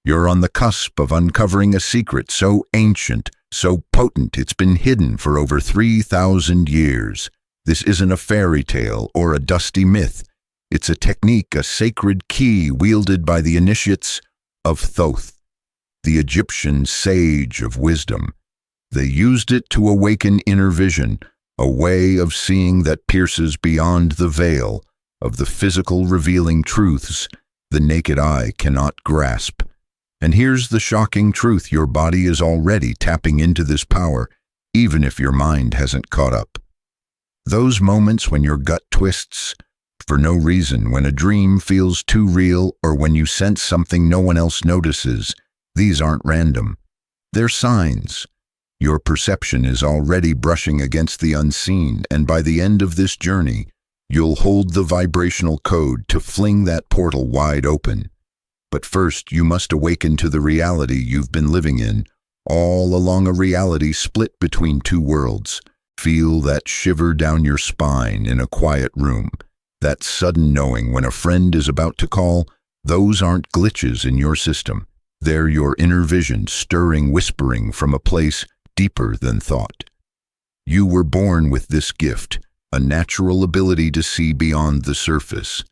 You're on the cusp of uncovering a secret so ancient, so potent it's been hidden for over 3,000 years. This isn't a fairy tale or a dusty myth. It's a technique, a sacred key wielded by the initiates of Thoth, the Egyptian sage of wisdom. They used it to awaken inner vision, a way of seeing that pierces beyond the veil of the physical, revealing truths the naked eye cannot grasp. And here's the shocking truth: your body is already tapping into this power, even if your mind hasn't caught up. Those moments when your gut twists for no reason, when a dream feels too real, or when you sense something no one else notices, these aren't random. They're signs. Your perception is already brushing against the unseen, and by the end of this journey, you'll hold the vibrational code to fling that portal wide open. But first, you must awaken to the reality you've been living in, all along a reality split between two worlds. Feel that shiver down your spine in a quiet room, that sudden knowing when a friend is about to call. Those aren't glitches in your system. They're your inner vision stirring, whispering from a place deeper than thought. You were born with this gift, a natural ability to see beyond the surface.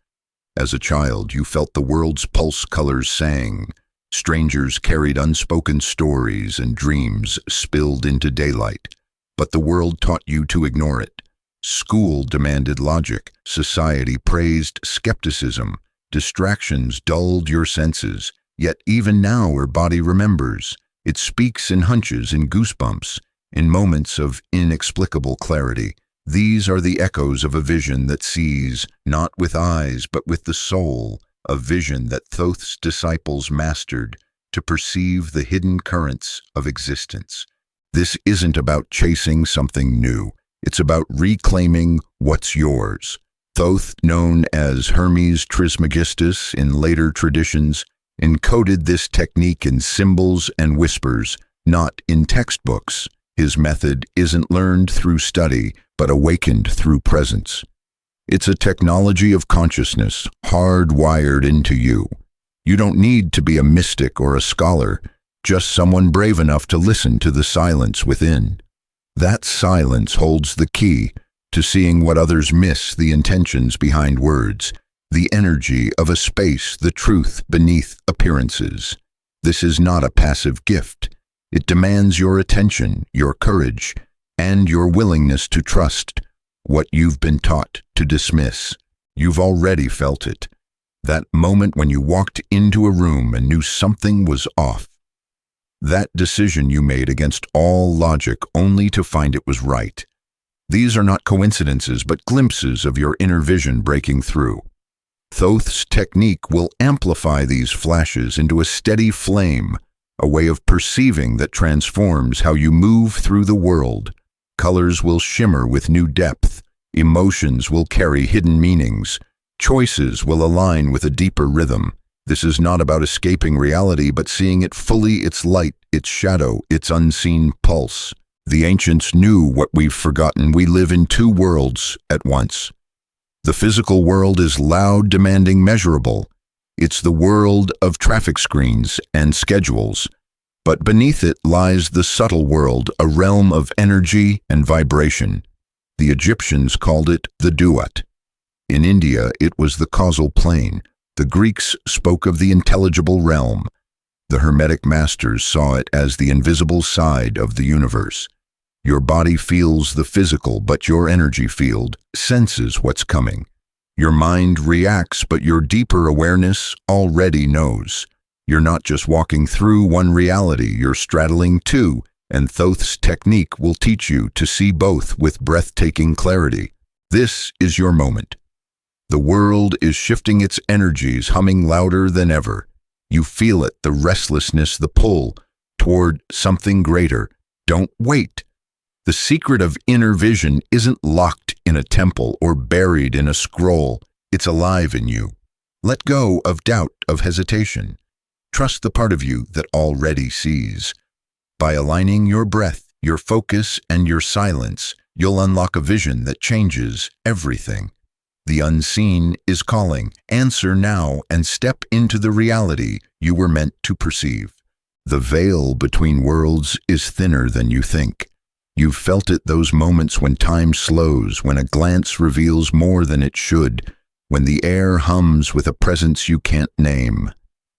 As a child, you felt the world's pulse colors sang. Strangers carried unspoken stories, and dreams spilled into daylight. But the world taught you to ignore it. School demanded logic. Society praised skepticism. Distractions dulled your senses. Yet even now, your body remembers. It speaks in hunches, in goosebumps, in moments of inexplicable clarity. These are the echoes of a vision that sees, not with eyes, but with the soul, a vision that Thoth's disciples mastered to perceive the hidden currents of existence. This isn't about chasing something new. It's about reclaiming what's yours. Thoth, known as Hermes Trismegistus in later traditions, encoded this technique in symbols and whispers, not in textbooks. His method isn't learned through study, but awakened through presence. It's a technology of consciousness, hardwired into you. You don't need to be a mystic or a scholar, just someone brave enough to listen to the silence within. That silence holds the key to seeing what others miss, the intentions behind words, the energy of a space, the truth beneath appearances. This is not a passive gift. It demands your attention, your courage, and your willingness to trust what you've been taught to dismiss. You've already felt it. That moment when you walked into a room and knew something was off. That decision you made against all logic only to find it was right. These are not coincidences, but glimpses of your inner vision breaking through. Thoth's technique will amplify these flashes into a steady flame, a way of perceiving that transforms how you move through the world. Colors will shimmer with new depth. Emotions will carry hidden meanings. Choices will align with a deeper rhythm. This is not about escaping reality, but seeing it fully, its light, its shadow, its unseen pulse. The ancients knew what we've forgotten. We live in two worlds at once. The physical world is loud, demanding, measurable. It's the world of traffic screens and schedules. But beneath it lies the subtle world, a realm of energy and vibration. The Egyptians called it the duat. In India, it was the causal plane. The Greeks spoke of the intelligible realm. The Hermetic masters saw it as the invisible side of the universe. Your body feels the physical, but your energy field senses what's coming. Your mind reacts, but your deeper awareness already knows. You're not just walking through one reality, you're straddling two, and Thoth's technique will teach you to see both with breathtaking clarity. This is your moment. The world is shifting its energies, humming louder than ever. You feel it, the restlessness, the pull toward something greater. Don't wait. The secret of inner vision isn't locked in a temple or buried in a scroll. It's alive in you. Let go of doubt, of hesitation. Trust the part of you that already sees. By aligning your breath, your focus, and your silence, you'll unlock a vision that changes everything. The unseen is calling. Answer now and step into the reality you were meant to perceive. The veil between worlds is thinner than you think. You've felt it, those moments when time slows, when a glance reveals more than it should, when the air hums with a presence you can't name.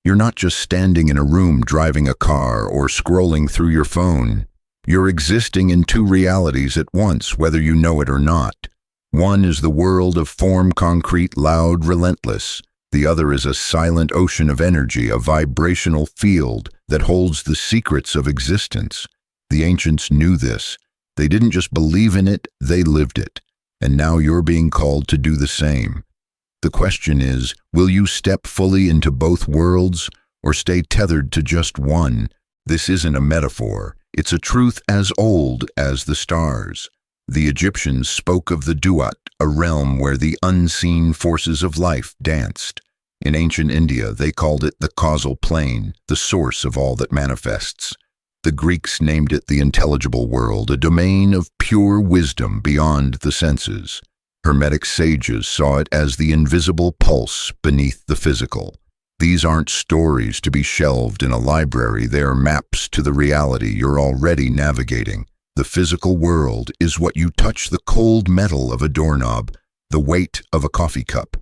You're not just standing in a room driving a car or scrolling through your phone. You're existing in two realities at once, whether you know it or not. One is the world of form, concrete, loud, relentless. The other is a silent ocean of energy, a vibrational field that holds the secrets of existence. The ancients knew this. They didn't just believe in it, they lived it. And now you're being called to do the same. The question is, will you step fully into both worlds or stay tethered to just one? This isn't a metaphor. It's a truth as old as the stars. The Egyptians spoke of the Duat, a realm where the unseen forces of life danced. In ancient India, they called it the causal plane, the source of all that manifests. The Greeks named it the intelligible world, a domain of pure wisdom beyond the senses. Hermetic sages saw it as the invisible pulse beneath the physical. These aren't stories to be shelved in a library, they are maps to the reality you're already navigating. The physical world is what you touch, the cold metal of a doorknob, the weight of a coffee cup.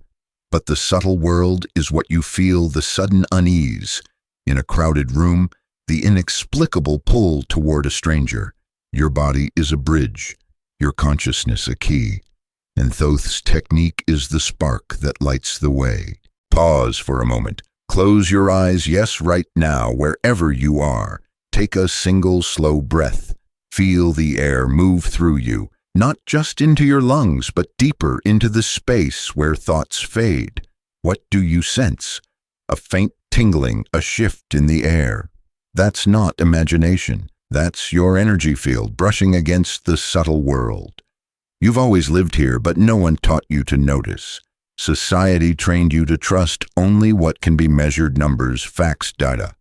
But the subtle world is what you feel, the sudden unease. In a crowded room, the inexplicable pull toward a stranger. Your body is a bridge, your consciousness a key. And Thoth's technique is the spark that lights the way. Pause for a moment. Close your eyes, yes, right now, wherever you are. Take a single slow breath. Feel the air move through you, not just into your lungs, but deeper into the space where thoughts fade. What do you sense? A faint tingling, a shift in the air. That's not imagination. That's your energy field brushing against the subtle world. You've always lived here, but no one taught you to notice. Society trained you to trust only what can be measured: numbers, facts, data.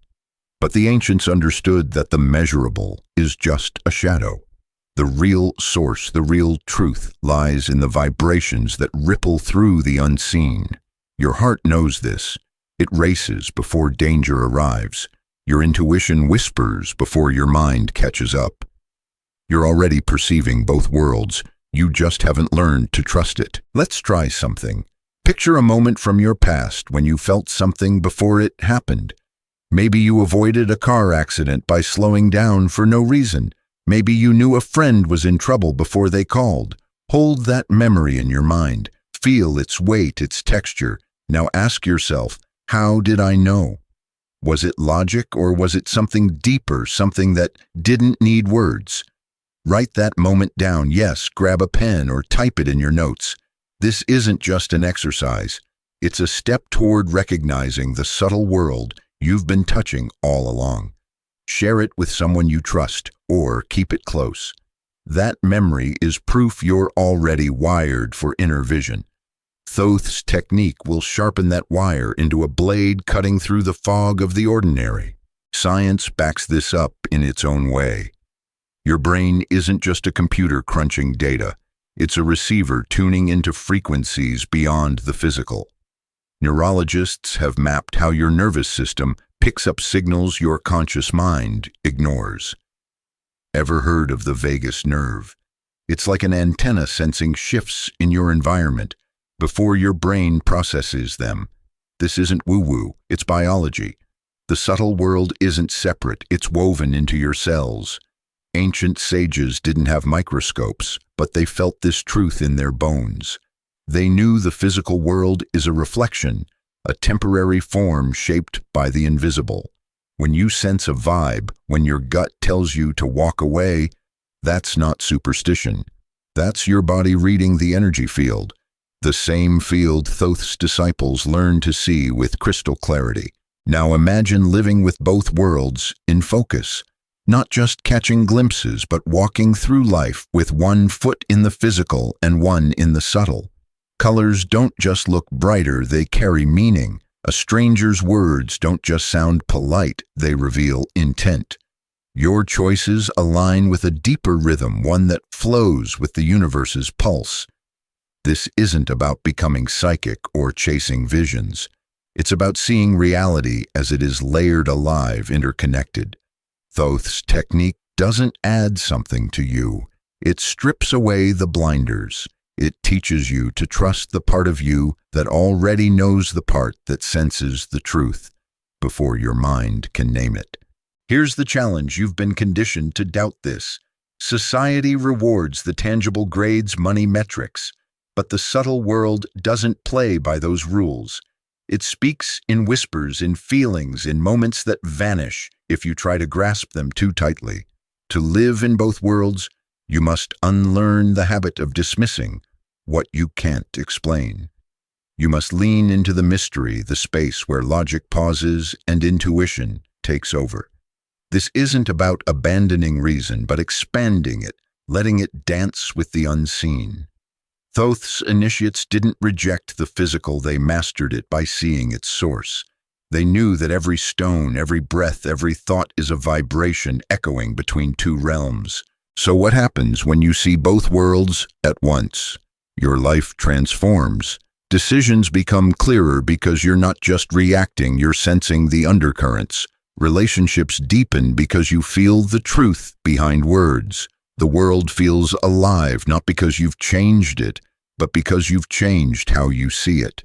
But the ancients understood that the measurable is just a shadow. The real source, the real truth, lies in the vibrations that ripple through the unseen. Your heart knows this. It races before danger arrives. Your intuition whispers before your mind catches up. You're already perceiving both worlds. You just haven't learned to trust it. Let's try something. Picture a moment from your past when you felt something before it happened. Maybe you avoided a car accident by slowing down for no reason. Maybe you knew a friend was in trouble before they called. Hold that memory in your mind. Feel its weight, its texture. Now ask yourself, how did I know? Was it logic, or was it something deeper, something that didn't need words? Write that moment down. Yes, grab a pen or type it in your notes. This isn't just an exercise. It's a step toward recognizing the subtle world you've been touching all along. Share it with someone you trust, or keep it close. That memory is proof you're already wired for inner vision. Thoth's technique will sharpen that wire into a blade cutting through the fog of the ordinary. Science backs this up in its own way. Your brain isn't just a computer crunching data. It's a receiver tuning into frequencies beyond the physical. Neurologists have mapped how your nervous system picks up signals your conscious mind ignores. Ever heard of the vagus nerve? It's like an antenna sensing shifts in your environment before your brain processes them. This isn't woo-woo, it's biology. The subtle world isn't separate, it's woven into your cells. Ancient sages didn't have microscopes, but they felt this truth in their bones. They knew the physical world is a reflection, a temporary form shaped by the invisible. When you sense a vibe, when your gut tells you to walk away, that's not superstition. That's your body reading the energy field, the same field Thoth's disciples learned to see with crystal clarity. Now imagine living with both worlds in focus. Not just catching glimpses, but walking through life with one foot in the physical and one in the subtle. Colors don't just look brighter, they carry meaning. A stranger's words don't just sound polite, they reveal intent. Your choices align with a deeper rhythm, one that flows with the universe's pulse. This isn't about becoming psychic or chasing visions. It's about seeing reality as it is layered alive, interconnected. Thoth's technique doesn't add something to you. It strips away the blinders. It teaches you to trust the part of you that already knows the part that senses the truth before your mind can name it. Here's the challenge: you've been conditioned to doubt this. Society rewards the tangible grades, money, metrics, but the subtle world doesn't play by those rules. It speaks in whispers, in feelings, in moments that vanish if you try to grasp them too tightly. To live in both worlds, you must unlearn the habit of dismissing what you can't explain. You must lean into the mystery, the space where logic pauses and intuition takes over. This isn't about abandoning reason, but expanding it, letting it dance with the unseen. Thoth's initiates didn't reject the physical, they mastered it by seeing its source. They knew that every stone, every breath, every thought is a vibration echoing between two realms. So what happens when you see both worlds at once? Your life transforms. Decisions become clearer because you're not just reacting, you're sensing the undercurrents. Relationships deepen because you feel the truth behind words. The world feels alive, not because you've changed it, but because you've changed how you see it.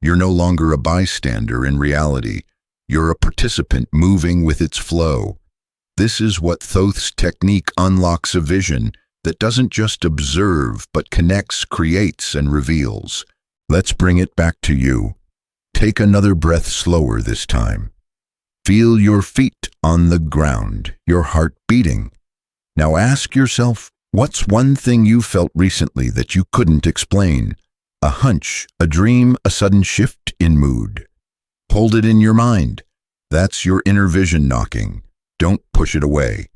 You're no longer a bystander in reality. You're a participant moving with its flow. This is what Thoth's technique unlocks: a vision that doesn't just observe, but connects, creates, and reveals. Let's bring it back to you. Take another breath, slower this time. Feel your feet on the ground, your heart beating. Now ask yourself, what's one thing you felt recently that you couldn't explain? A hunch, a dream, a sudden shift in mood. Hold it in your mind. That's your inner vision knocking. Don't push it away.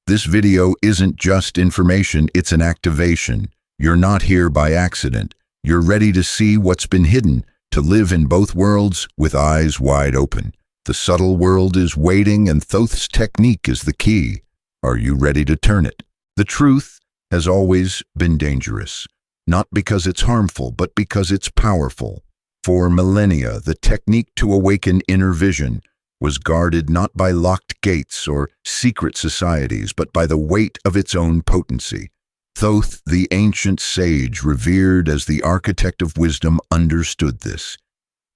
This video isn't just information, it's an activation. You're not here by accident. You're ready to see what's been hidden, to live in both worlds with eyes wide open. The subtle world is waiting, and Thoth's technique is the key. Are you ready to turn it? The truth has always been dangerous, not because it's harmful, but because it's powerful. For millennia, the technique to awaken inner vision was guarded not by locked gates or secret societies, but by the weight of its own potency. Thoth, the ancient sage, revered as the architect of wisdom, understood this.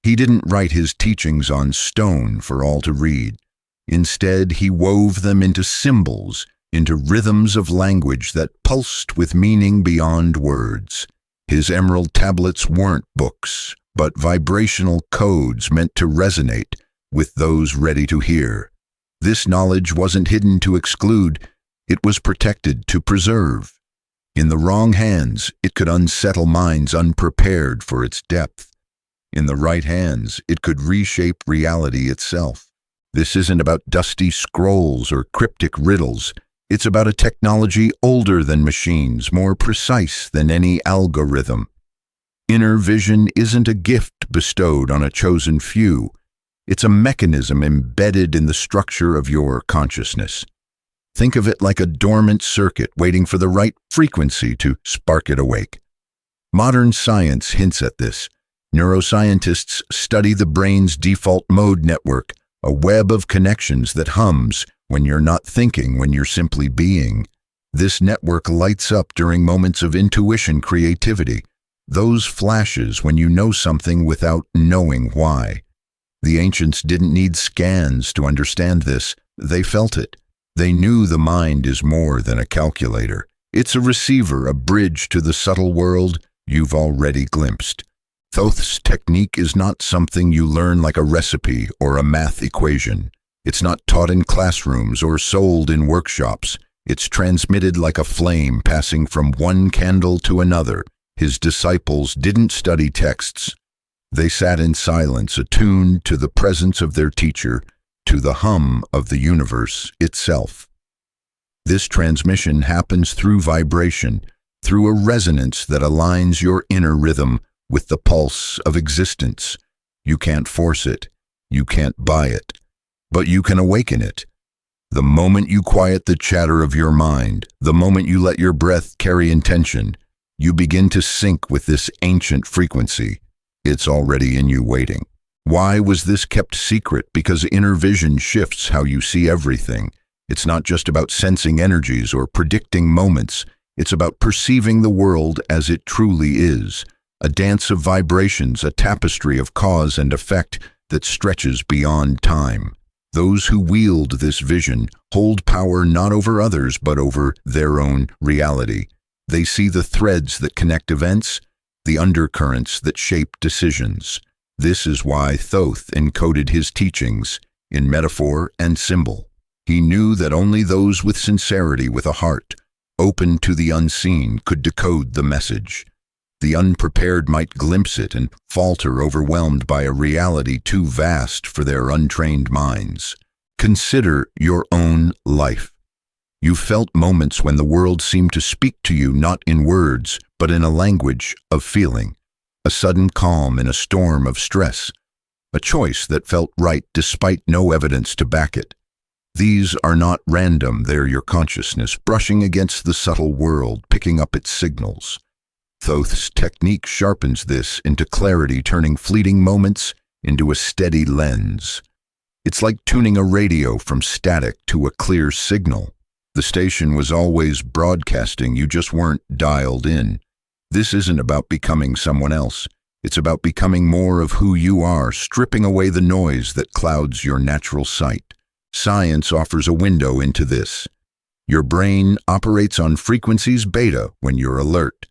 He didn't write his teachings on stone for all to read. Instead, he wove them into symbols, into rhythms of language that pulsed with meaning beyond words. His emerald tablets weren't books, but vibrational codes meant to resonate with those ready to hear. This knowledge wasn't hidden to exclude, it was protected to preserve. In the wrong hands, it could unsettle minds unprepared for its depth. In the right hands, it could reshape reality itself. This isn't about dusty scrolls or cryptic riddles. It's about a technology older than machines, more precise than any algorithm. Inner vision isn't a gift bestowed on a chosen few. It's a mechanism embedded in the structure of your consciousness. Think of it like a dormant circuit waiting for the right frequency to spark it awake. Modern science hints at this. Neuroscientists study the brain's default mode network, a web of connections that hums when you're not thinking, when you're simply being. This network lights up during moments of intuition, creativity, those flashes when you know something without knowing why. The ancients didn't need scans to understand this. They felt it. They knew the mind is more than a calculator. It's a receiver, a bridge to the subtle world you've already glimpsed. Thoth's technique is not something you learn like a recipe or a math equation. It's not taught in classrooms or sold in workshops. It's transmitted like a flame passing from one candle to another. His disciples didn't study texts. They sat in silence, attuned to the presence of their teacher, to the hum of the universe itself. This transmission happens through vibration, through a resonance that aligns your inner rhythm with the pulse of existence. You can't force it. You can't buy it. But you can awaken it. The moment you quiet the chatter of your mind, the moment you let your breath carry intention, You begin to sync with this ancient frequency. It's already in you waiting. Why was this kept secret? Because inner vision shifts how you see everything. It's not just about sensing energies or predicting moments. It's about perceiving the world as it truly is. A dance of vibrations, a tapestry of cause and effect that stretches beyond time. Those who wield this vision hold power not over others but over their own reality. They see the threads that connect events, the undercurrents that shape decisions. This is why Thoth encoded his teachings in metaphor and symbol. He knew that only those with sincerity, with a heart open to the unseen, could decode the message. The unprepared might glimpse it and falter, overwhelmed by a reality too vast for their untrained minds. Consider your own life. You felt moments when the world seemed to speak to you not in words, but in a language of feeling. A sudden calm in a storm of stress. A choice that felt right despite no evidence to back it. These are not random, they're your consciousness brushing against the subtle world, picking up its signals. Thoth's technique sharpens this into clarity, turning fleeting moments into a steady lens. It's like tuning a radio from static to a clear signal. The station was always broadcasting, you just weren't dialed in. This isn't about becoming someone else. It's about becoming more of who you are, stripping away the noise that clouds your natural sight. Science offers a window into this. Your brain operates on frequencies beta when you're alert,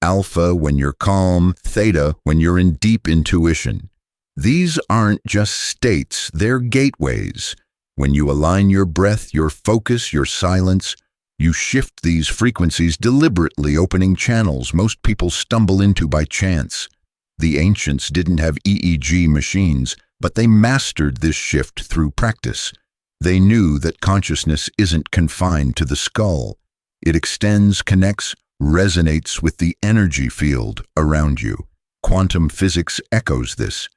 alpha when you're calm, theta when you're in deep intuition. These aren't just states, they're gateways. When you align your breath, your focus, your silence, you shift these frequencies deliberately, opening channels most people stumble into by chance. The ancients didn't have EEG machines, but they mastered this shift through practice. They knew that consciousness isn't confined to the skull. It extends, connects, resonates with the energy field around you. Quantum physics echoes this,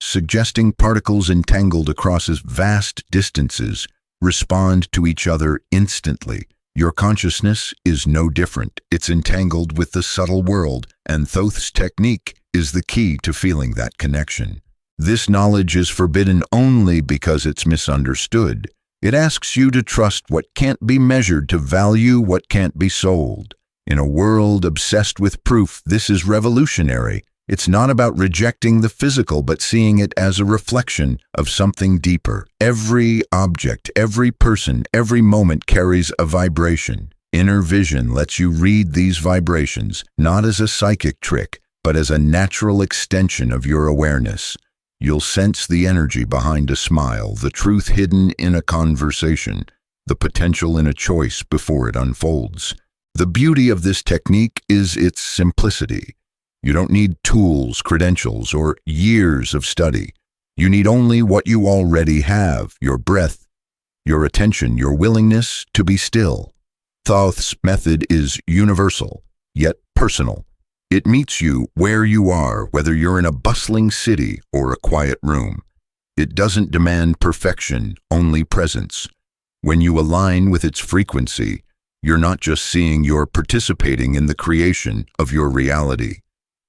suggesting particles entangled across vast distances respond to each other instantly. Your consciousness is no different. It's entangled with the subtle world, and Thoth's technique is the key to feeling that connection. This knowledge is forbidden only because it's misunderstood. It asks you to trust what can't be measured, to value what can't be sold. In a world obsessed with proof, this is revolutionary. It's not about rejecting the physical, but seeing it as a reflection of something deeper. Every object, every person, every moment carries a vibration. Inner vision lets you read these vibrations, not as a psychic trick, but as a natural extension of your awareness. You'll sense the energy behind a smile, the truth hidden in a conversation, the potential in a choice before it unfolds. The beauty of this technique is its simplicity. You don't need tools, credentials, or years of study. You need only what you already have: your breath, your attention, your willingness to be still. Thoth's method is universal, yet personal. It meets you where you are, whether you're in a bustling city or a quiet room. It doesn't demand perfection, only presence. When you align with its frequency, you're not just seeing, you're participating in the creation of your reality.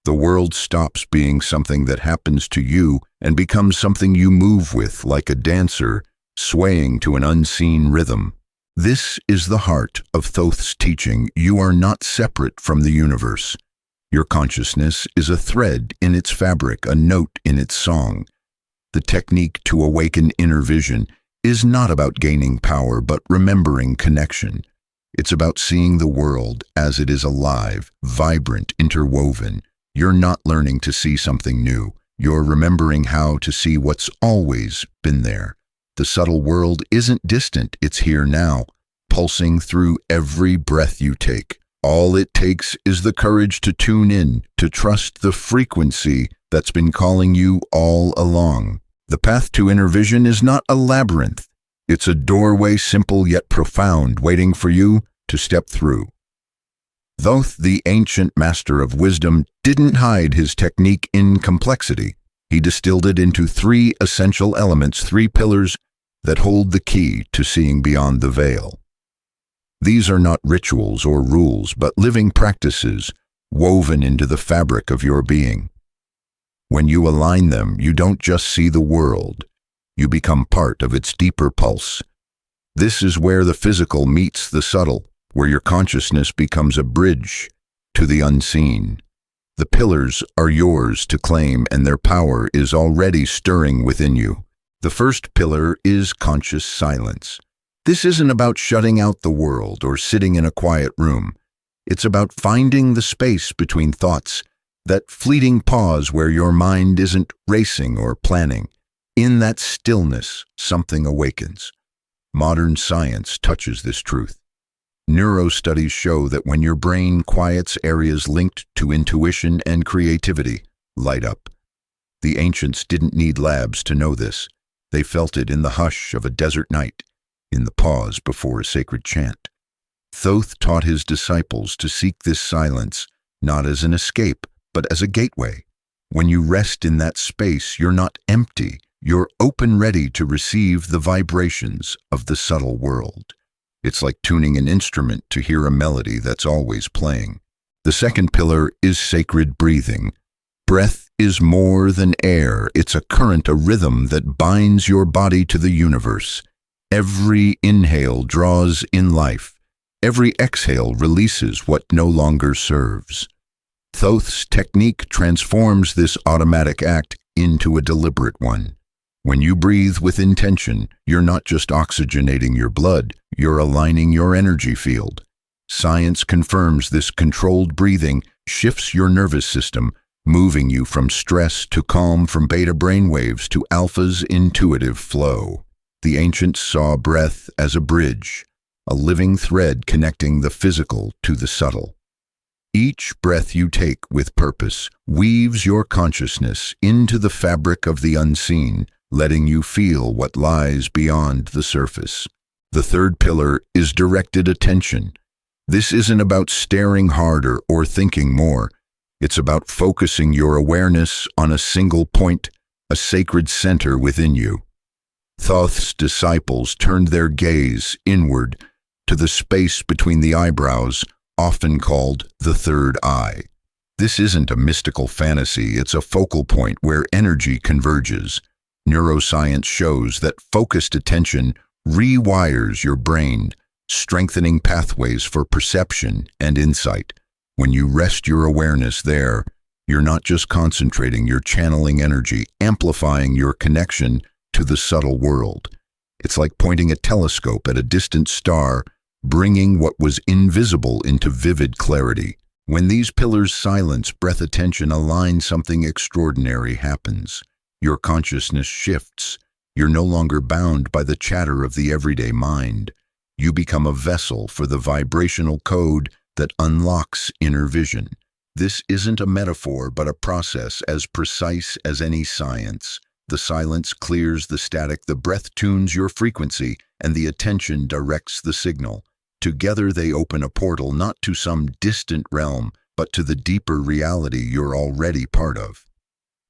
The world stops being something that happens to you and becomes something you move with, like a dancer swaying to an unseen rhythm. This is the heart of Thoth's teaching. You are not separate from the universe. Your consciousness is a thread in its fabric, a note in its song. The technique to awaken inner vision is not about gaining power, but remembering connection. It's about seeing the world as it is, alive, vibrant, interwoven. You're not learning to see something new. You're remembering how to see what's always been there. The subtle world isn't distant, it's here now, pulsing through every breath you take. All it takes is the courage to tune in, to trust the frequency that's been calling you all along. The path to inner vision is not a labyrinth. It's a doorway, simple yet profound, waiting for you to step through. Thoth, the ancient master of wisdom, didn't hide his technique in complexity. He distilled it into 3 essential elements, 3 pillars that hold the key to seeing beyond the veil. These are not rituals or rules, but living practices, woven into the fabric of your being. When you align them, you don't just see the world, you become part of its deeper pulse. This is where the physical meets the subtle, where your consciousness becomes a bridge to the unseen. The pillars are yours to claim, and their power is already stirring within you. The first pillar is conscious silence. This isn't about shutting out the world or sitting in a quiet room. It's about finding the space between thoughts, that fleeting pause where your mind isn't racing or planning. In that stillness, something awakens. Modern science touches this truth. Neurostudies show that when your brain quiets, areas linked to intuition and creativity light up. The ancients didn't need labs to know this. They felt it in the hush of a desert night, in the pause before a sacred chant. Thoth taught his disciples to seek this silence, not as an escape, but as a gateway. When you rest in that space, you're not empty. You're open, ready to receive the vibrations of the subtle world. It's like tuning an instrument to hear a melody that's always playing. The second pillar is sacred breathing. Breath is more than air. It's a current, a rhythm that binds your body to the universe. Every inhale draws in life. Every exhale releases what no longer serves. Thoth's technique transforms this automatic act into a deliberate one. When you breathe with intention, you're not just oxygenating your blood, you're aligning your energy field. Science confirms this controlled breathing shifts your nervous system, moving you from stress to calm, from beta brainwaves to alpha's intuitive flow. The ancients saw breath as a bridge, a living thread connecting the physical to the subtle. Each breath you take with purpose weaves your consciousness into the fabric of the unseen, letting you feel what lies beyond the surface. The third pillar is directed attention. This isn't about staring harder or thinking more. It's about focusing your awareness on a single point, a sacred center within you. Thoth's disciples turned their gaze inward to the space between the eyebrows, often called the third eye. This isn't a mystical fantasy, it's a focal point where energy converges. Neuroscience shows that focused attention rewires your brain, strengthening pathways for perception and insight. When you rest your awareness there, you're not just concentrating, you're channeling energy, amplifying your connection to the subtle world. It's like pointing a telescope at a distant star, bringing what was invisible into vivid clarity. When these pillars silence, breath, attention align, something extraordinary happens. Your consciousness shifts. You're no longer bound by the chatter of the everyday mind. You become a vessel for the vibrational code that unlocks inner vision. This isn't a metaphor, but a process as precise as any science. The silence clears the static, the breath tunes your frequency, and the attention directs the signal. Together they open a portal not to some distant realm, but to the deeper reality you're already part of.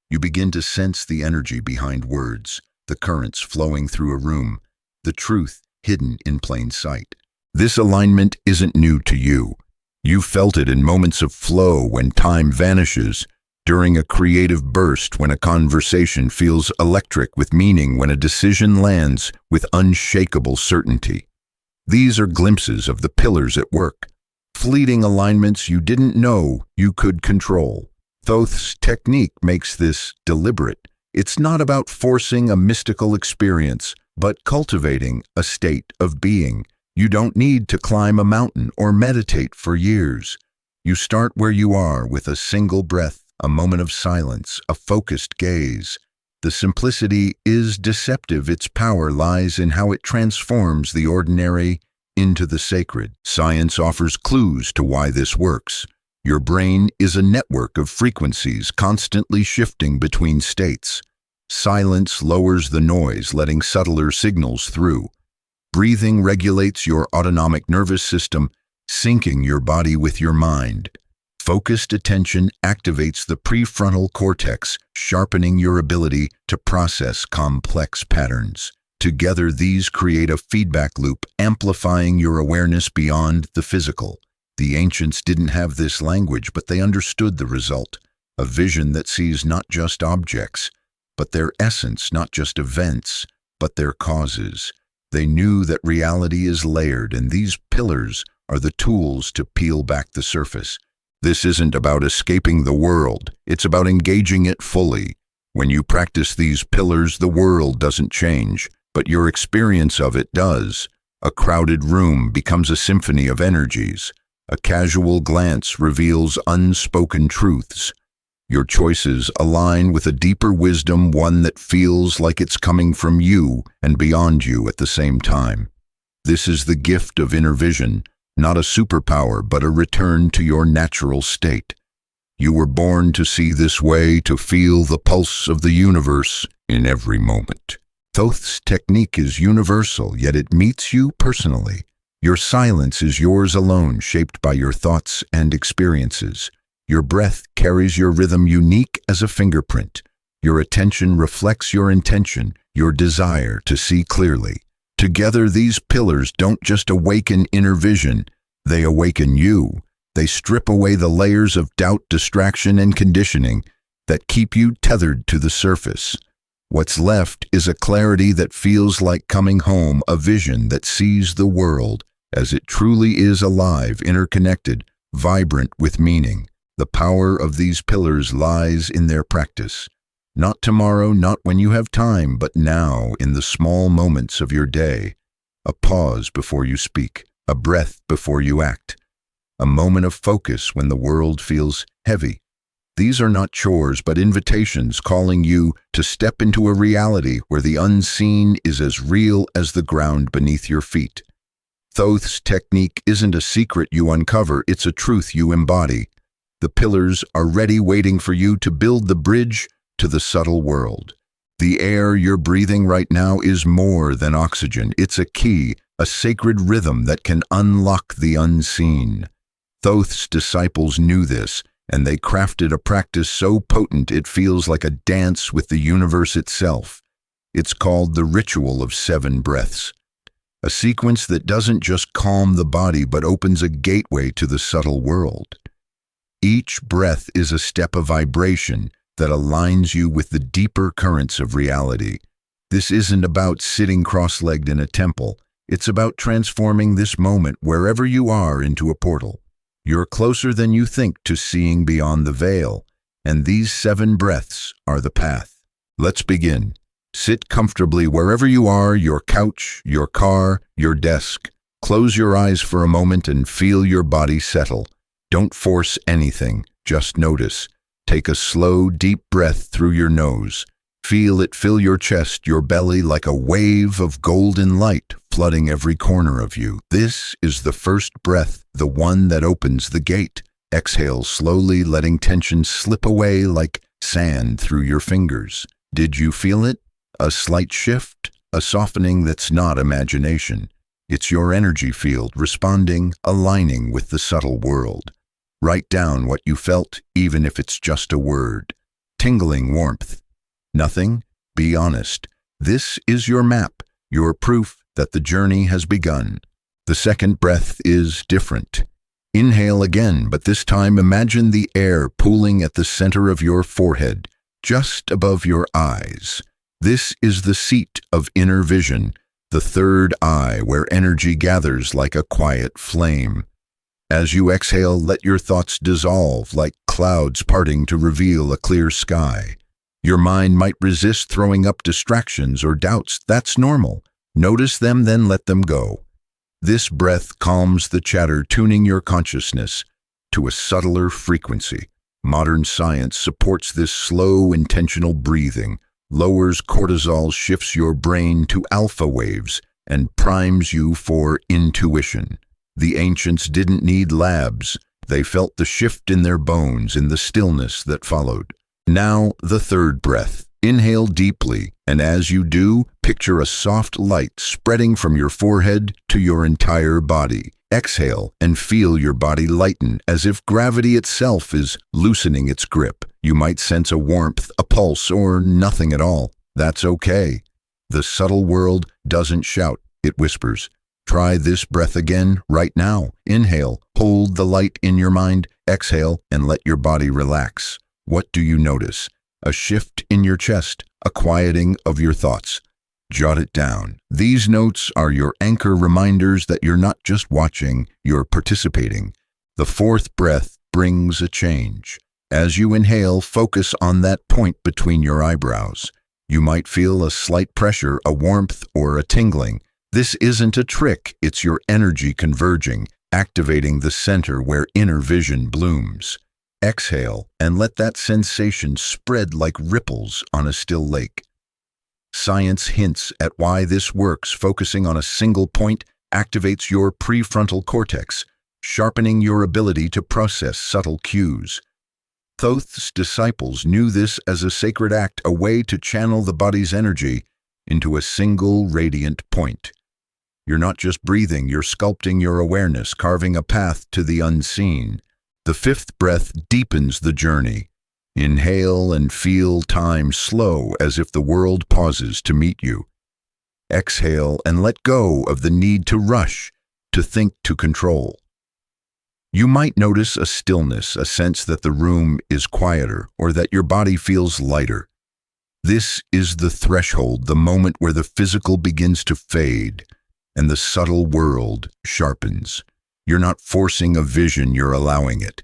You begin to sense the energy behind words, the currents flowing through a room, the truth hidden in plain sight. This alignment isn't new to you. You felt it in moments of flow when time vanishes, during a creative burst when a conversation feels electric with meaning, when a decision lands with unshakable certainty. These are glimpses of the pillars at work, fleeting alignments you didn't know you could control. Thoth's technique makes this deliberate. It's not about forcing a mystical experience, but cultivating a state of being. You don't need to climb a mountain or meditate for years. You start where you are with a single breath, a moment of silence, a focused gaze. The simplicity is deceptive. Its power lies in how it transforms the ordinary into the sacred. Science offers clues to why this works. Your brain is a network of frequencies constantly shifting between states. Silence lowers the noise, letting subtler signals through. Breathing regulates your autonomic nervous system, syncing your body with your mind. Focused attention activates the prefrontal cortex, sharpening your ability to process complex patterns. Together, these create a feedback loop, amplifying your awareness beyond the physical. The ancients didn't have this language, but they understood the result. A vision that sees not just objects, but their essence, not just events, but their causes. They knew that reality is layered, and these pillars are the tools to peel back the surface. This isn't about escaping the world, it's about engaging it fully. When you practice these pillars, the world doesn't change, but your experience of it does. A crowded room becomes a symphony of energies. A casual glance reveals unspoken truths. Your choices align with a deeper wisdom, one that feels like it's coming from you and beyond you at the same time. This is the gift of inner vision, not a superpower, but a return to your natural state. You were born to see this way, to feel the pulse of the universe in every moment. Thoth's technique is universal, yet it meets you personally. Your silence is yours alone, shaped by your thoughts and experiences. Your breath carries your rhythm, unique as a fingerprint. Your attention reflects your intention, your desire to see clearly. Together, these pillars don't just awaken inner vision, they awaken you. They strip away the layers of doubt, distraction, and conditioning that keep you tethered to the surface. What's left is a clarity that feels like coming home, a vision that sees the world as it truly is, alive, interconnected, vibrant with meaning. The power of these pillars lies in their practice. Not tomorrow, not when you have time, but now, in the small moments of your day. A pause before you speak, a breath before you act, a moment of focus when the world feels heavy. These are not chores, but invitations calling you to step into a reality where the unseen is as real as the ground beneath your feet. Thoth's technique isn't a secret you uncover, it's a truth you embody. The pillars are ready, waiting for you to build the bridge to the subtle world. The air you're breathing right now is more than oxygen. It's a key, a sacred rhythm that can unlock the unseen. Thoth's disciples knew this, and they crafted a practice so potent it feels like a dance with the universe itself. It's called the ritual of 7 breaths. A sequence that doesn't just calm the body but opens a gateway to the subtle world. Each breath is a step of vibration that aligns you with the deeper currents of reality. This isn't about sitting cross-legged in a temple. It's about transforming this moment wherever you are into a portal. You're closer than you think to seeing beyond the veil, and these 7 breaths are the path. Let's begin. Sit comfortably wherever you are, your couch, your car, your desk. Close your eyes for a moment and feel your body settle. Don't force anything, just notice. Take a slow, deep breath through your nose. Feel it fill your chest, your belly, like a wave of golden light flooding every corner of you. This is the first breath, the one that opens the gate. Exhale slowly, letting tension slip away like sand through your fingers. Did you feel it? A slight shift, a softening that's not imagination. It's your energy field responding, aligning with the subtle world. Write down what you felt, even if it's just a word. Tingling warmth. Nothing? Be honest. This is your map, your proof that the journey has begun. The second breath is different. Inhale again, but this time imagine the air pooling at the center of your forehead, just above your eyes. This is the seat of inner vision, the third eye where energy gathers like a quiet flame. As you exhale, let your thoughts dissolve like clouds parting to reveal a clear sky. Your mind might resist throwing up distractions or doubts. That's normal. Notice them, then let them go. This breath calms the chatter, tuning your consciousness to a subtler frequency. Modern science supports this slow, intentional breathing, lowers cortisol, shifts your brain to alpha waves, and primes you for intuition. The ancients didn't need labs. They felt the shift in their bones, in the stillness that followed. Now, the third breath. Inhale deeply, and as you do, picture a soft light spreading from your forehead to your entire body. Exhale and feel your body lighten, as if gravity itself is loosening its grip. You might sense a warmth, a pulse, or nothing at all. That's okay. The subtle world doesn't shout, it whispers. Try this breath again right now. Inhale, hold the light in your mind. Exhale, and let your body relax. What do you notice? A shift in your chest, a quieting of your thoughts. Jot it down. These notes are your anchor reminders that you're not just watching, you're participating. The fourth breath brings a change. As you inhale, focus on that point between your eyebrows. You might feel a slight pressure, a warmth, or a tingling. This isn't a trick, it's your energy converging, activating the center where inner vision blooms. Exhale and let that sensation spread like ripples on a still lake. Science hints at why this works. Focusing on a single point activates your prefrontal cortex, sharpening your ability to process subtle cues. Thoth's disciples knew this as a sacred act, a way to channel the body's energy into a single radiant point. You're not just breathing, you're sculpting your awareness, carving a path to the unseen. The fifth breath deepens the journey. Inhale and feel time slow as if the world pauses to meet you. Exhale and let go of the need to rush, to think, to control. You might notice a stillness, a sense that the room is quieter or that your body feels lighter. This is the threshold, the moment where the physical begins to fade and the subtle world sharpens. You're not forcing a vision, you're allowing it.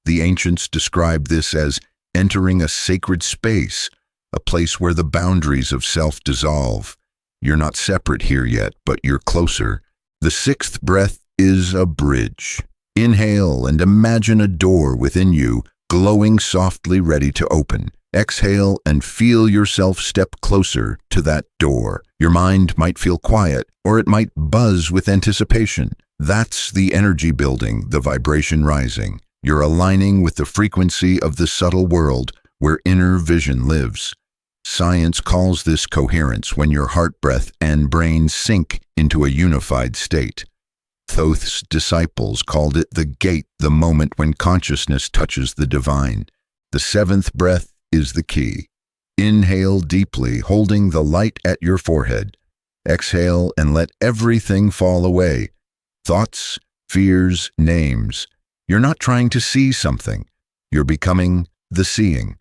The ancients described this as entering a sacred space, a place where the boundaries of self dissolve. You're not separate here yet, but you're closer. The sixth breath is a bridge. Inhale and imagine a door within you, glowing softly, ready to open. Exhale and feel yourself step closer to that door. Your mind might feel quiet, or it might buzz with anticipation. That's the energy building, the vibration rising. You're aligning with the frequency of the subtle world where inner vision lives. Science calls this coherence, when your heart, breath, and brain sync into a unified state. Thoth's disciples called it the gate, the moment when consciousness touches the divine. The seventh breath is the key. Inhale deeply, holding the light at your forehead. Exhale and let everything fall away. Thoughts, fears, names. You're not trying to see something. You're becoming the seeing.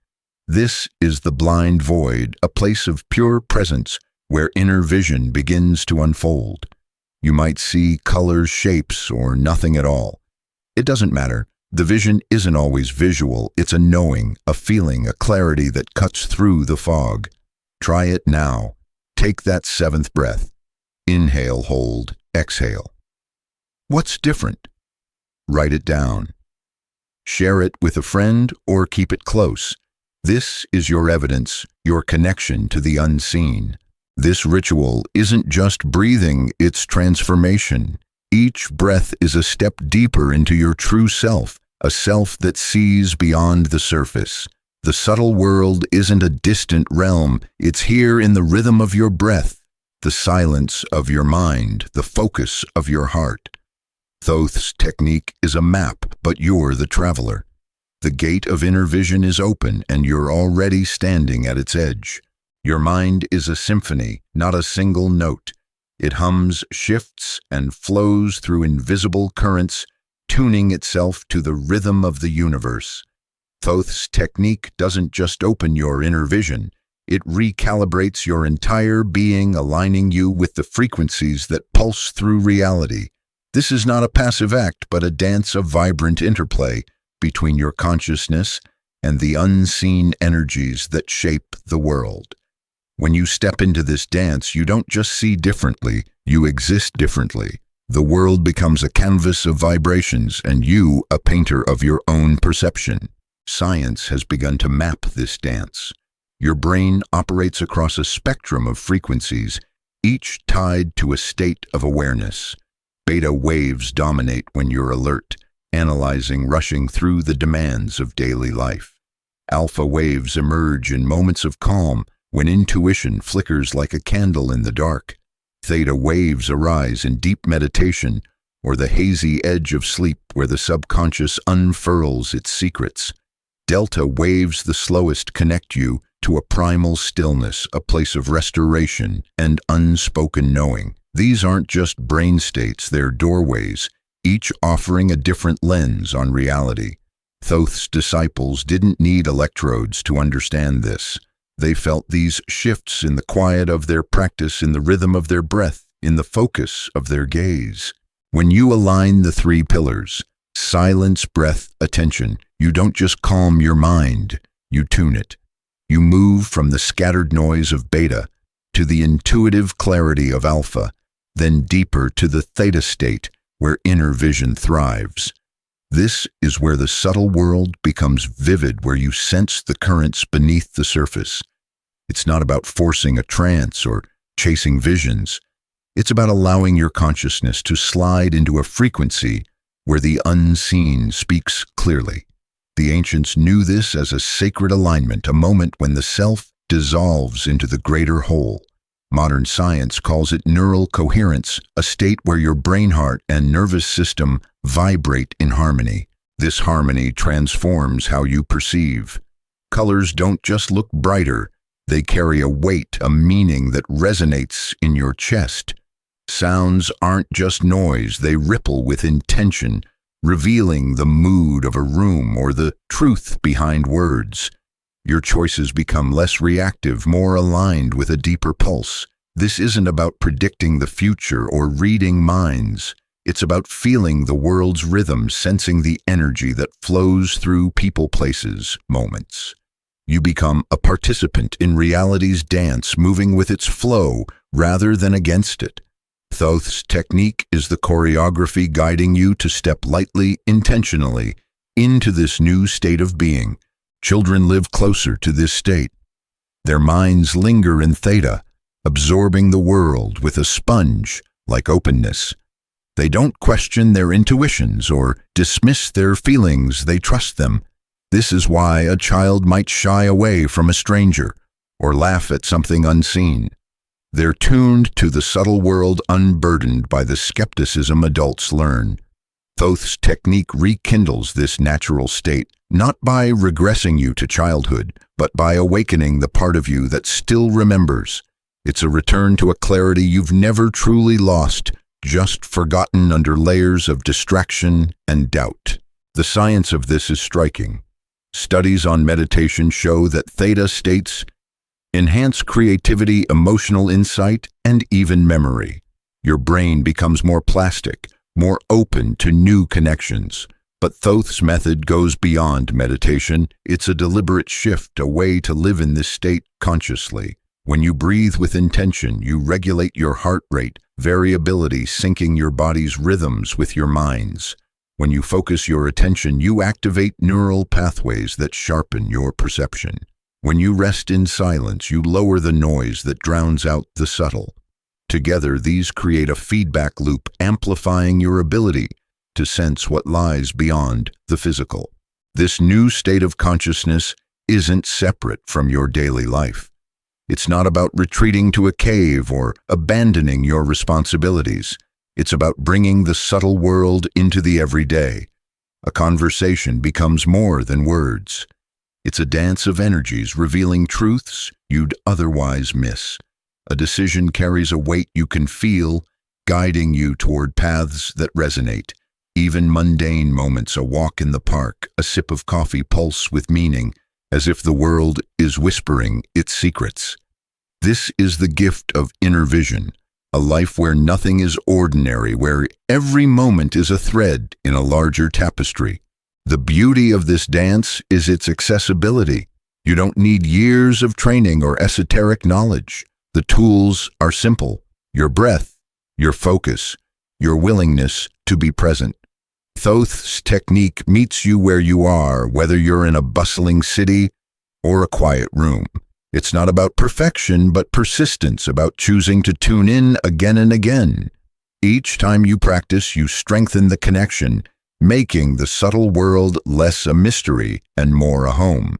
This is the blind void, a place of pure presence where inner vision begins to unfold. You might see colors, shapes, or nothing at all. It doesn't matter. The vision isn't always visual. It's a knowing, a feeling, a clarity that cuts through the fog. Try it now. Take that seventh breath. Inhale, hold, exhale. What's different? Write it down. Share it with a friend or keep it close. This is your evidence, your connection to the unseen. This ritual isn't just breathing, it's transformation. Each breath is a step deeper into your true self, a self that sees beyond the surface. The subtle world isn't a distant realm, it's here in the rhythm of your breath, the silence of your mind, the focus of your heart. Thoth's technique is a map, but you're the traveler. The gate of inner vision is open, and you're already standing at its edge. Your mind is a symphony, not a single note. It hums, shifts, and flows through invisible currents, tuning itself to the rhythm of the universe. Thoth's technique doesn't just open your inner vision, it recalibrates your entire being, aligning you with the frequencies that pulse through reality. This is not a passive act, but a dance of vibrant interplay between your consciousness and the unseen energies that shape the world. When you step into this dance, you don't just see differently, you exist differently. The world becomes a canvas of vibrations, and you a painter of your own perception. Science has begun to map this dance. Your brain operates across a spectrum of frequencies, each tied to a state of awareness. Beta waves dominate when you're alert, analyzing, rushing through the demands of daily life. Alpha waves emerge in moments of calm, when intuition flickers like a candle in the dark. Theta waves arise in deep meditation or the hazy edge of sleep where the subconscious unfurls its secrets. Delta waves, the slowest, connect you to a primal stillness, a place of restoration and unspoken knowing. These aren't just brain states, they're doorways, each offering a different lens on reality. Thoth's disciples didn't need electrodes to understand this. They felt these shifts in the quiet of their practice, in the rhythm of their breath, in the focus of their gaze. When you align the three pillars, silence, breath, attention, you don't just calm your mind, you tune it. You move from the scattered noise of beta to the intuitive clarity of alpha, then deeper to the theta state where inner vision thrives. This is where the subtle world becomes vivid, where you sense the currents beneath the surface. It's not about forcing a trance or chasing visions. It's about allowing your consciousness to slide into a frequency where the unseen speaks clearly. The ancients knew this as a sacred alignment, a moment when the self dissolves into the greater whole. Modern science calls it neural coherence, a state where your brain, heart, and nervous system vibrate in harmony. This harmony transforms how you perceive. Colors don't just look brighter, they carry a weight, a meaning that resonates in your chest. Sounds aren't just noise, they ripple with intention, revealing the mood of a room or the truth behind words. Your choices become less reactive, more aligned with a deeper pulse. This isn't about predicting the future or reading minds. It's about feeling the world's rhythm, sensing the energy that flows through people, places, moments. You become a participant in reality's dance, moving with its flow rather than against it. Thoth's technique is the choreography guiding you to step lightly, intentionally, into this new state of being. Children live closer to this state. Their minds linger in theta, absorbing the world with a sponge-like openness. They don't question their intuitions or dismiss their feelings, they trust them. This is why a child might shy away from a stranger or laugh at something unseen. They're tuned to the subtle world, unburdened by the skepticism adults learn. Thoth's technique rekindles this natural state, not by regressing you to childhood, but by awakening the part of you that still remembers. It's a return to a clarity you've never truly lost, just forgotten under layers of distraction and doubt. The science of this is striking. Studies on meditation show that theta states enhance creativity, emotional insight, and even memory. Your brain becomes more plastic, more open to new connections. But Thoth's method goes beyond meditation. It's a deliberate shift, a way to live in this state consciously. When you breathe with intention, you regulate your heart rate, variability, syncing your body's rhythms with your mind's. When you focus your attention, you activate neural pathways that sharpen your perception. When you rest in silence, you lower the noise that drowns out the subtle. Together, these create a feedback loop, amplifying your ability to sense what lies beyond the physical. This new state of consciousness isn't separate from your daily life. It's not about retreating to a cave or abandoning your responsibilities. It's about bringing the subtle world into the everyday. A conversation becomes more than words. It's a dance of energies revealing truths you'd otherwise miss. A decision carries a weight you can feel, guiding you toward paths that resonate. Even mundane moments, a walk in the park, a sip of coffee, pulse with meaning, as if the world is whispering its secrets. This is the gift of inner vision, a life where nothing is ordinary, where every moment is a thread in a larger tapestry. The beauty of this dance is its accessibility. You don't need years of training or esoteric knowledge. The tools are simple: your breath, your focus, your willingness to be present. Thoth's technique meets you where you are, whether you're in a bustling city or a quiet room. It's not about perfection, but persistence, about choosing to tune in again and again. Each time you practice, you strengthen the connection, making the subtle world less a mystery and more a home.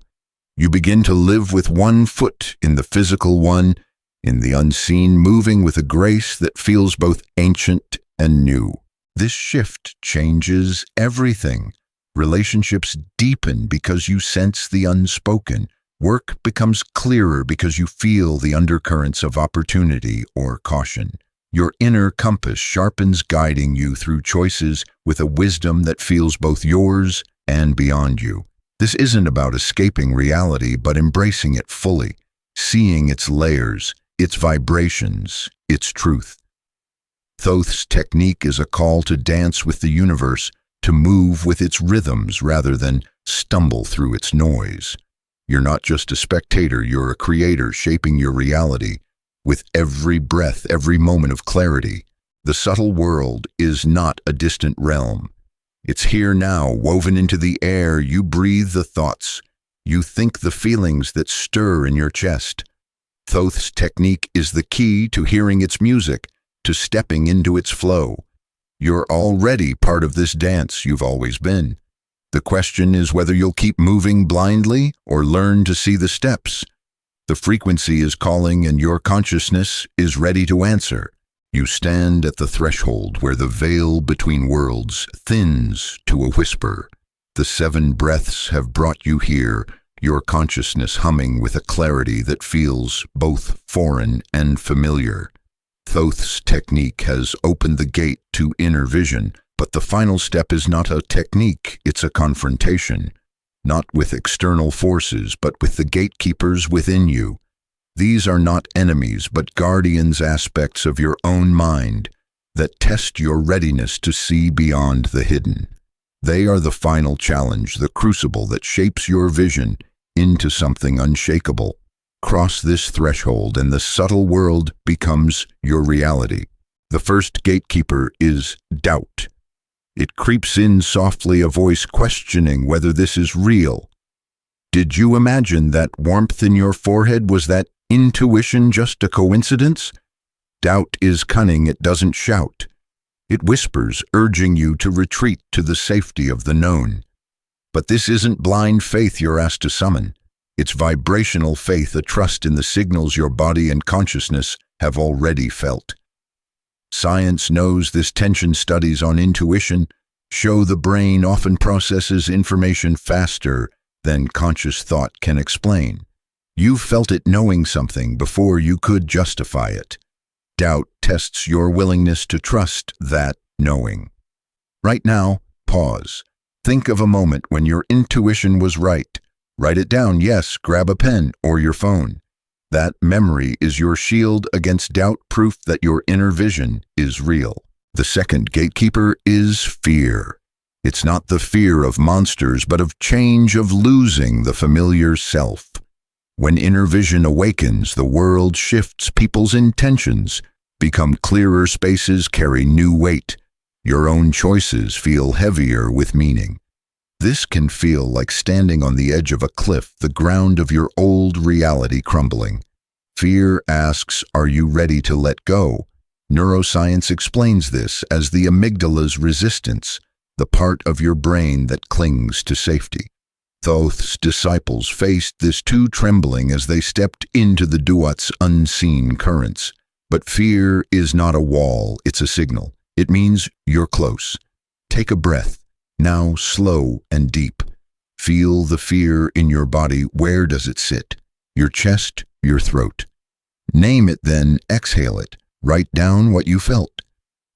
You begin to live with one foot in the physical, one in the unseen, moving with a grace that feels both ancient and new. This shift changes everything. Relationships deepen because you sense the unspoken. Work becomes clearer because you feel the undercurrents of opportunity or caution. Your inner compass sharpens, guiding you through choices with a wisdom that feels both yours and beyond you. This isn't about escaping reality, but embracing it fully, seeing its layers, its vibrations, its truth. Thoth's technique is a call to dance with the universe, to move with its rhythms rather than stumble through its noise. You're not just a spectator, you're a creator shaping your reality. With every breath, every moment of clarity, the subtle world is not a distant realm. It's here now, woven into the air. You breathe the thoughts. You think the feelings that stir in your chest. Thoth's technique is the key to hearing its music, to stepping into its flow. You're already part of this dance you've always been. The question is whether you'll keep moving blindly or learn to see the steps. The frequency is calling and your consciousness is ready to answer. You stand at the threshold where the veil between worlds thins to a whisper. The 7 breaths have brought you here, your consciousness humming with a clarity that feels both foreign and familiar. Thoth's technique has opened the gate to inner vision, but the final step is not a technique, it's a confrontation. Not with external forces, but with the gatekeepers within you. These are not enemies, but guardians, aspects of your own mind that test your readiness to see beyond the hidden. They are the final challenge, the crucible that shapes your vision into something unshakable. Cross this threshold and the subtle world becomes your reality. The first gatekeeper is doubt. It creeps in softly, a voice questioning whether this is real. Did you imagine that warmth in your forehead? Was that intuition just a coincidence? Doubt is cunning, it doesn't shout. It whispers, urging you to retreat to the safety of the known. But this isn't blind faith you're asked to summon. It's vibrational faith, a trust in the signals your body and consciousness have already felt. Science knows this. Tension studies on intuition show the brain often processes information faster than conscious thought can explain. You felt it, knowing something before you could justify it. Doubt tests your willingness to trust that knowing. Right now, pause. Think of a moment when your intuition was right. Write it down, yes, grab a pen or your phone. That memory is your shield against doubt, proof that your inner vision is real. The second gatekeeper is fear. It's not the fear of monsters, but of change, of losing the familiar self. When inner vision awakens, the world shifts, people's intentions become clearer, spaces carry new weight. Your own choices feel heavier with meaning. This can feel like standing on the edge of a cliff, the ground of your old reality crumbling. Fear asks, are you ready to let go? Neuroscience explains this as the amygdala's resistance, the part of your brain that clings to safety. Thoth's disciples faced this too, trembling as they stepped into the duat's unseen currents. But fear is not a wall, it's a signal. It means you're close. Take a breath. Now slow and deep. Feel the fear in your body. Where does it sit? Your chest, your throat. Name it, then exhale it. Write down what you felt.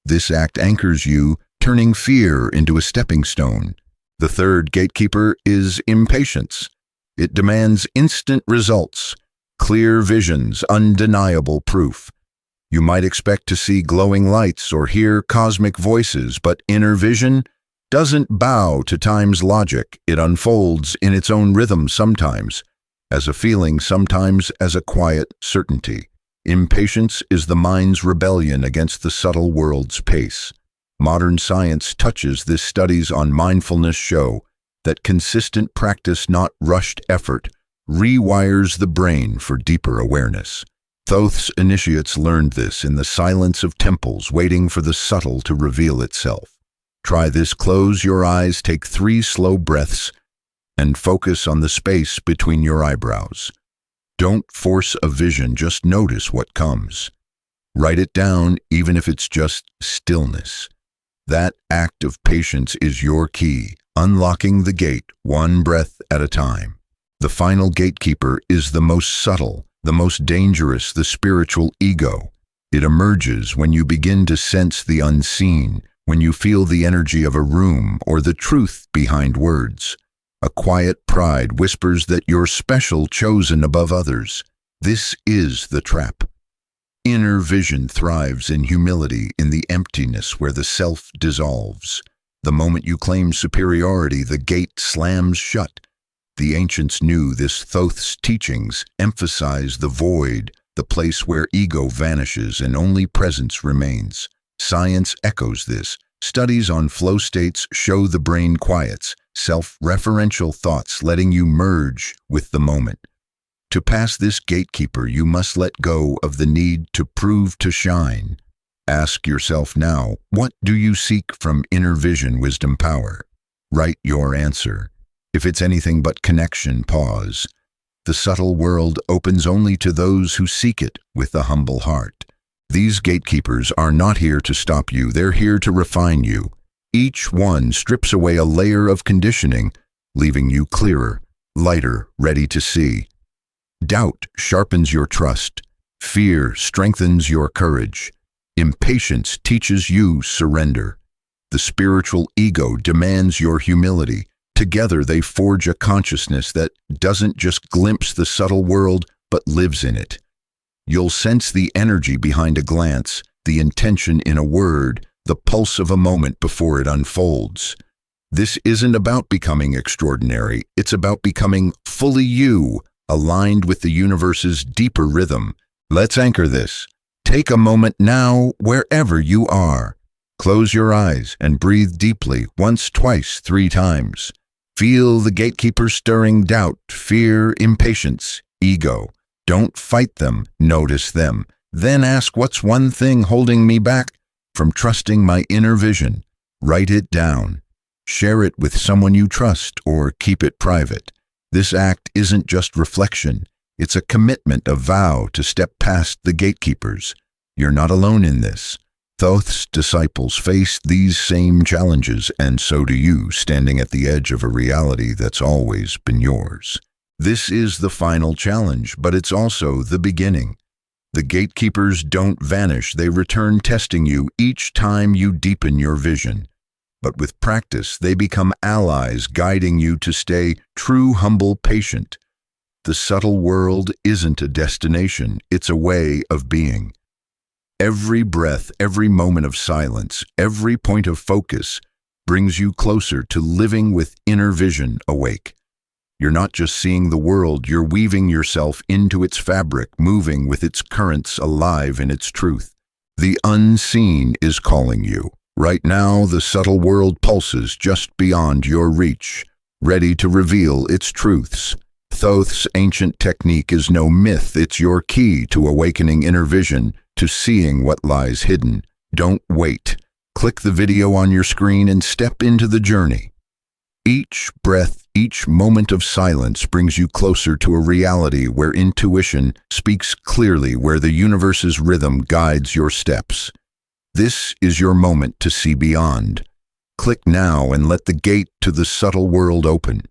This act anchors you, turning fear into a stepping stone. The third gatekeeper is impatience. It demands instant results, clear visions, undeniable proof. You might expect to see glowing lights or hear cosmic voices, but inner vision doesn't bow to time's logic. It unfolds in its own rhythm, sometimes as a feeling, sometimes as a quiet certainty. Impatience is the mind's rebellion against the subtle world's pace. Modern science touches this. Studies on mindfulness show that consistent practice, not rushed effort, rewires the brain for deeper awareness. Thoth's initiates learned this in the silence of temples, waiting for the subtle to reveal itself. Try this. Close your eyes, take 3 slow breaths, and focus on the space between your eyebrows. Don't force a vision, just notice what comes. Write it down, even if it's just stillness. That act of patience is your key, unlocking the gate, one breath at a time. The final gatekeeper is the most subtle, the most dangerous, the spiritual ego. It emerges when you begin to sense the unseen, when you feel the energy of a room or the truth behind words. A quiet pride whispers that you're special, chosen above others. This is the trap. Inner vision thrives in humility, in the emptiness where the self dissolves. The moment you claim superiority, the gate slams shut. The ancients knew this. Thoth's teachings emphasize the void, the place where ego vanishes and only presence remains. Science echoes this. Studies on flow states show the brain quiets, self-referential thoughts letting you merge with the moment. To pass this gatekeeper, you must let go of the need to prove to shine. Ask yourself now, what do you seek from inner vision, wisdom, power? Write your answer. If it's anything but connection, pause. The subtle world opens only to those who seek it with a humble heart. These gatekeepers are not here to stop you, they're here to refine you. Each one strips away a layer of conditioning, leaving you clearer, lighter, ready to see. Doubt sharpens your trust. Fear strengthens your courage. Impatience teaches you surrender. The spiritual ego demands your humility. Together they forge a consciousness that doesn't just glimpse the subtle world, but lives in it. You'll sense the energy behind a glance, the intention in a word, the pulse of a moment before it unfolds. This isn't about becoming extraordinary, it's about becoming fully you, aligned with the universe's deeper rhythm. Let's anchor this. Take a moment now, wherever you are. Close your eyes and breathe deeply, once, twice, 3 times. Feel the gatekeepers stirring doubt, fear, impatience, ego. Don't fight them, notice them. Then ask, what's one thing holding me back from trusting my inner vision? Write it down. Share it with someone you trust or keep it private. This act isn't just reflection. It's a commitment, a vow to step past the gatekeepers. You're not alone in this. Thoth's disciples faced these same challenges, and so do you, standing at the edge of a reality that's always been yours. This is the final challenge, but it's also the beginning. The gatekeepers don't vanish, they return, testing you each time you deepen your vision. But with practice, they become allies, guiding you to stay true, humble, patient. The subtle world isn't a destination, it's a way of being. Every breath, every moment of silence, every point of focus brings you closer to living with inner vision awake. You're not just seeing the world, you're weaving yourself into its fabric, moving with its currents, alive in its truth. The unseen is calling you. Right now, the subtle world pulses just beyond your reach, ready to reveal its truths. Thoth's ancient technique is no myth, it's your key to awakening inner vision, to seeing what lies hidden. Don't wait. Click the video on your screen and step into the journey. Each breath, each moment of silence brings you closer to a reality where intuition speaks clearly, where the universe's rhythm guides your steps. This is your moment to see beyond. Click now and let the gate to the subtle world open.